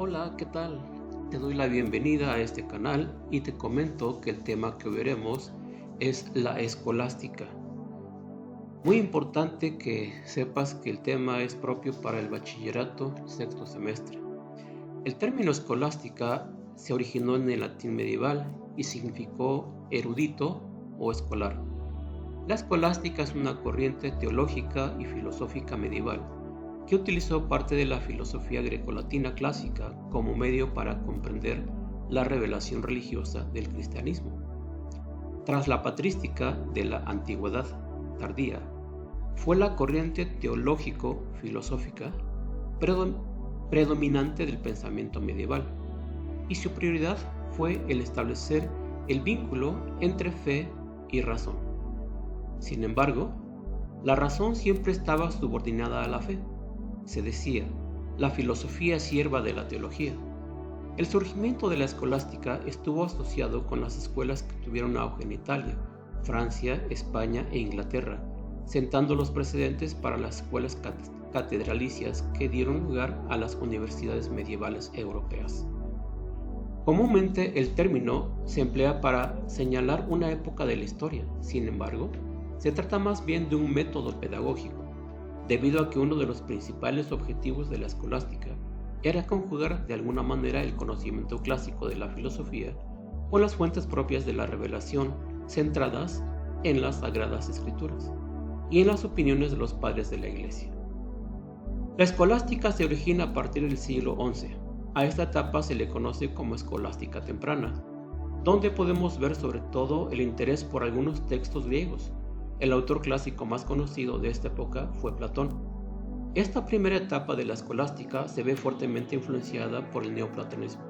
Hola, ¿qué tal? Te doy la bienvenida a este canal y te comento que el tema que veremos es la escolástica. Muy importante que sepas que el tema es propio para el bachillerato sexto semestre. El término escolástica se originó en el latín medieval y significó erudito o escolar. La escolástica es una corriente teológica y filosófica medieval que utilizó parte de la filosofía grecolatina clásica como medio para comprender la revelación religiosa del cristianismo. Tras la patrística de la antigüedad tardía, fue la corriente teológico-filosófica predominante del pensamiento medieval, y su prioridad fue el establecer el vínculo entre fe y razón. Sin embargo, la razón siempre estaba subordinada a la fe. Se decía, la filosofía es sierva de la teología. El surgimiento de la escolástica estuvo asociado con las escuelas que tuvieron auge en Italia, Francia, España e Inglaterra, sentando los precedentes para las escuelas catedralicias que dieron lugar a las universidades medievales europeas. Comúnmente el término se emplea para señalar una época de la historia. Sin embargo, se trata más bien de un método pedagógico, debido a que uno de los principales objetivos de la escolástica era conjugar de alguna manera el conocimiento clásico de la filosofía con las fuentes propias de la revelación centradas en las Sagradas Escrituras y en las opiniones de los padres de la Iglesia. La escolástica se origina a partir del siglo XI. A esta etapa se le conoce como escolástica temprana, donde podemos ver sobre todo el interés por algunos textos griegos. El autor clásico más conocido de esta época fue Platón. Esta primera etapa de la escolástica se ve fuertemente influenciada por el neoplatonismo.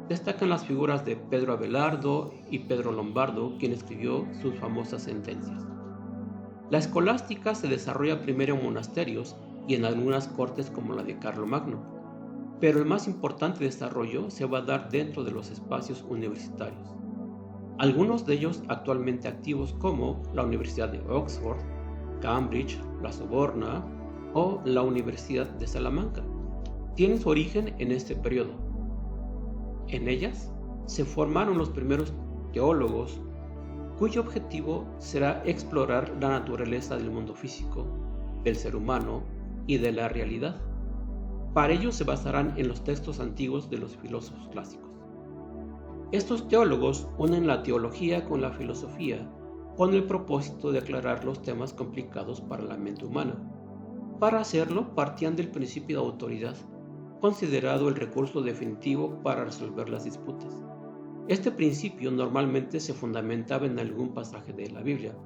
Destacan las figuras de Pedro Abelardo y Pedro Lombardo, quien escribió sus famosas sentencias. La escolástica se desarrolla primero en monasterios y en algunas cortes como la de Carlomagno, pero el más importante desarrollo se va a dar dentro de los espacios universitarios. Algunos de ellos actualmente activos como la Universidad de Oxford, Cambridge, la Sorbona o la Universidad de Salamanca, tienen su origen en este periodo. En ellas se formaron los primeros teólogos cuyo objetivo será explorar la naturaleza del mundo físico, del ser humano y de la realidad. Para ello se basarán en los textos antiguos de los filósofos clásicos. Estos teólogos unen la teología con la filosofía con el propósito de aclarar los temas complicados para la mente humana. Para hacerlo, partían del principio de autoridad, considerado el recurso definitivo para resolver las disputas. Este principio normalmente se fundamentaba en algún pasaje de la Biblia,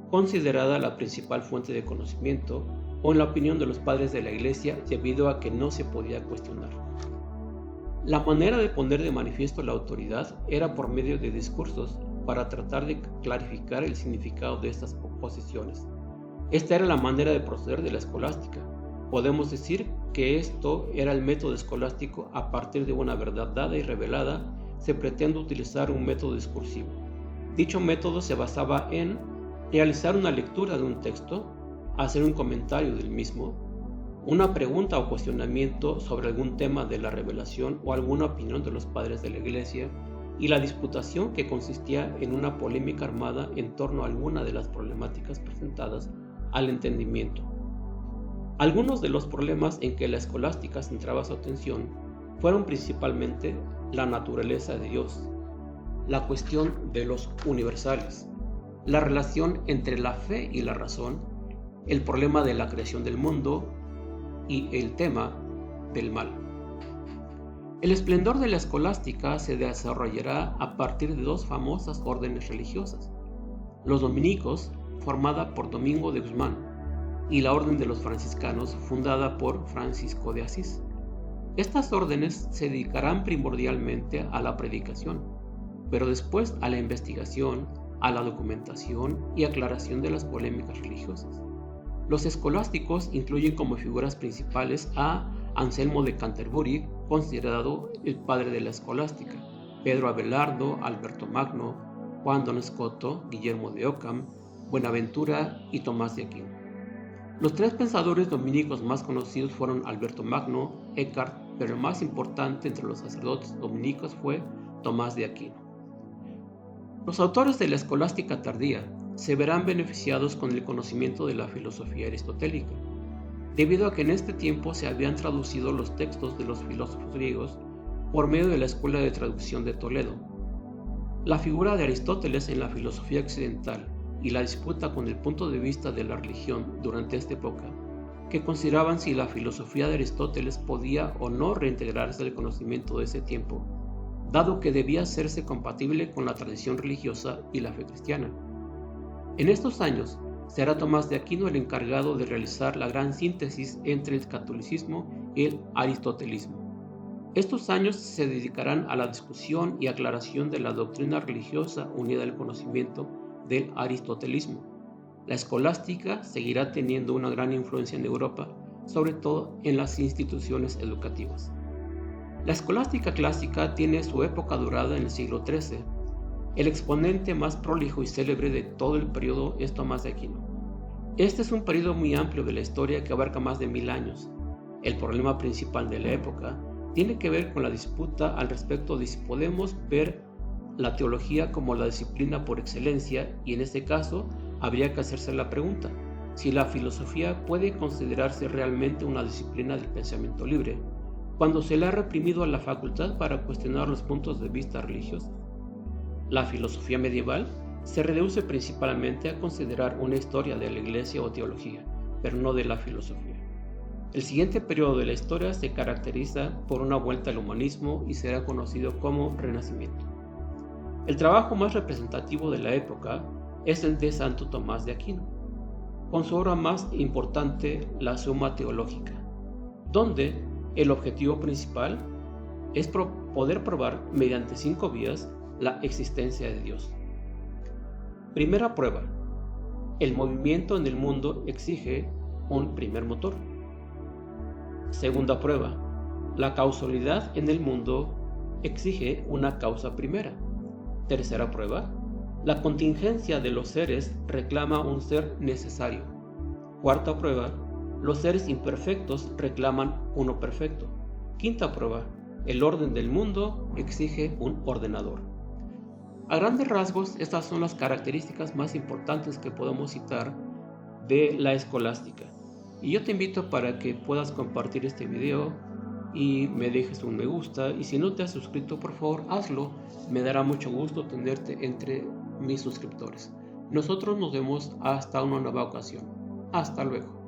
considerada la principal fuente de conocimiento, o en la opinión de los padres de la Iglesia, debido a que no se podía cuestionar. La manera de poner de manifiesto la autoridad era por medio de discursos para tratar de clarificar el significado de estas posiciones. Esta era la manera de proceder de la escolástica. Podemos decir que esto era el método escolástico. A partir de una verdad dada y revelada, se pretende utilizar un método discursivo. Dicho método se basaba en realizar una lectura de un texto, hacer un comentario del mismo, una pregunta o cuestionamiento sobre algún tema de la revelación o alguna opinión de los padres de la Iglesia, y la disputación, que consistía en una polémica armada en torno a alguna de las problemáticas presentadas al entendimiento. Algunos de los problemas en que la escolástica centraba su atención fueron principalmente la naturaleza de Dios, la cuestión de los universales, la relación entre la fe y la razón, el problema de la creación del mundo y el tema del mal. El esplendor de la escolástica se desarrollará a partir de dos famosas órdenes religiosas: los dominicos, formada por Domingo de Guzmán, y la orden de los franciscanos, fundada por Francisco de Asís. Estas órdenes se dedicarán primordialmente a la predicación, pero después a la investigación, a la documentación y aclaración de las polémicas religiosas. Los escolásticos incluyen como figuras principales a Anselmo de Canterbury, considerado el padre de la escolástica, Pedro Abelardo, Alberto Magno, Juan Don Scoto, Guillermo de Ockham, Buenaventura y Tomás de Aquino. Los tres pensadores dominicos más conocidos fueron Alberto Magno, Eckhart, pero el más importante entre los sacerdotes dominicos fue Tomás de Aquino. Los autores de la escolástica tardía se verán beneficiados con el conocimiento de la filosofía aristotélica, debido a que en este tiempo se habían traducido los textos de los filósofos griegos por medio de la Escuela de Traducción de Toledo. La figura de Aristóteles en la filosofía occidental y la disputa con el punto de vista de la religión durante esta época, que consideraban si la filosofía de Aristóteles podía o no reintegrarse al conocimiento de ese tiempo, dado que debía hacerse compatible con la tradición religiosa y la fe cristiana. En estos años, será Tomás de Aquino el encargado de realizar la gran síntesis entre el catolicismo y el aristotelismo. Estos años se dedicarán a la discusión y aclaración de la doctrina religiosa unida al conocimiento del aristotelismo. La escolástica seguirá teniendo una gran influencia en Europa, sobre todo en las instituciones educativas. La escolástica clásica tiene su época dorada en el siglo XIII. El exponente más prolijo y célebre de todo el periodo es Tomás de Aquino. Este es un periodo muy amplio de la historia que abarca más de 1000 años. El problema principal de la época tiene que ver con la disputa al respecto de si podemos ver la teología como la disciplina por excelencia, y en este caso habría que hacerse la pregunta, si la filosofía puede considerarse realmente una disciplina del pensamiento libre, cuando se le ha reprimido a la facultad para cuestionar los puntos de vista religiosos. La filosofía medieval se reduce principalmente a considerar una historia de la Iglesia o teología, pero no de la filosofía. El siguiente periodo de la historia se caracteriza por una vuelta al humanismo y será conocido como Renacimiento. El trabajo más representativo de la época es el de Santo Tomás de Aquino, con su obra más importante, la Suma Teológica, donde el objetivo principal es poder probar mediante 5 vías la existencia de Dios. Primera prueba: el movimiento en el mundo exige un primer motor. Segunda prueba: la causalidad en el mundo exige una causa primera. Tercera prueba: la contingencia de los seres reclama un ser necesario. Cuarta prueba: los seres imperfectos reclaman uno perfecto. Quinta prueba: el orden del mundo exige un ordenador. A grandes rasgos, estas son las características más importantes que podemos citar de la escolástica. Y yo te invito para que puedas compartir este video y me dejes un me gusta, y si no te has suscrito, por favor hazlo. Me dará mucho gusto tenerte entre mis suscriptores. Nosotros nos vemos hasta una nueva ocasión. Hasta luego.